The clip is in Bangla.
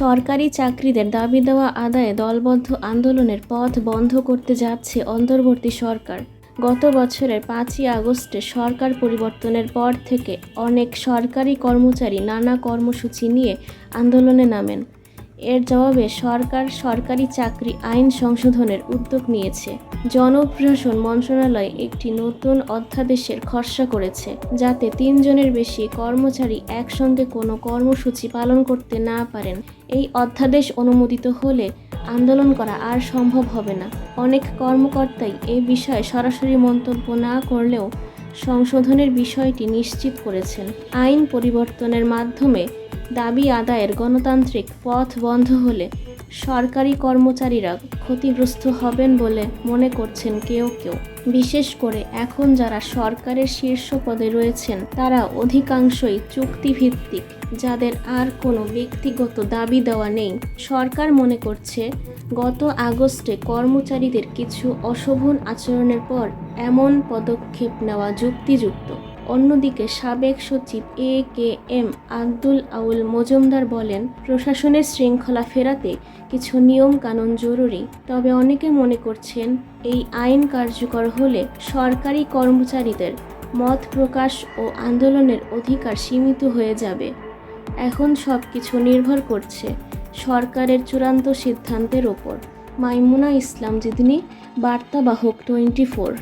সরকারি চাকরিদের দাবি দেওয়া আদায়ে দলবদ্ধ আন্দোলনের পথ বন্ধ করতে যাচ্ছে অন্তর্বর্তী সরকার। গত বছরের ৫ই আগস্টে সরকার পরিবর্তনের পর থেকে অনেক সরকারি কর্মচারী নানা কর্মসূচি নিয়ে আন্দোলনে নামেন। এর জবাবে সরকার সরকারি চাকরি আইন সংশোধনের উদ্যোগ নিয়েছে। জনপ্রশাসন মন্ত্রণালয় একটি নতুন অধ্যাদেশের খসড়া করেছে, যাতে ৩ জনের বেশি কর্মচারী একসঙ্গে কোনো কর্মসূচি পালন করতে না পারেন। এই অধ্যাদেশ অনুমোদিত হলে আন্দোলন করা আর সম্ভব হবে না। অনেক কর্মকর্তাই এই বিষয়ে সরাসরি মন্তব্য না করলেও সংশোধনের বিষয়টি নিশ্চিত করেছেন। আইন পরিবর্তনের মাধ্যমে দাবি আদায়ের গণতান্ত্রিক পথ বন্ধ হলে সরকারি কর্মচারীরা ক্ষতিগ্রস্ত হবেন বলে মনে করছেন কেউ কেউ। বিশেষ করে এখন যারা সরকারের শীর্ষ পদে রয়েছেন তারা অধিকাংশই চুক্তিভিত্তিক, যাদের আর কোনো ব্যক্তিগত দাবি দেওয়া নেই। সরকার মনে করছে গত আগস্টে কর্মচারীদের কিছু অশোভন আচরণের পর এমন পদক্ষেপ নেওয়া যুক্তিযুক্ত। অন্যদিকে সাবেক সচিব AKM আব্দুল আউল মজুমদার বলেন, প্রশাসনের শৃঙ্খলা ফেরাতে কিছু নিয়ম কানুন জরুরি। তবে অনেকে মনে করছেন এই আইন কার্যকর হলে সরকারি কর্মচারীদের মত প্রকাশ ও আন্দোলনের অধিকার সীমিত হয়ে যাবে। এখন সব কিছু নির্ভর করছে সরকারের চূড়ান্ত সিদ্ধান্তের ওপর। মাইমুনা ইসলাম জিদনি, বার্তাবাহক 24।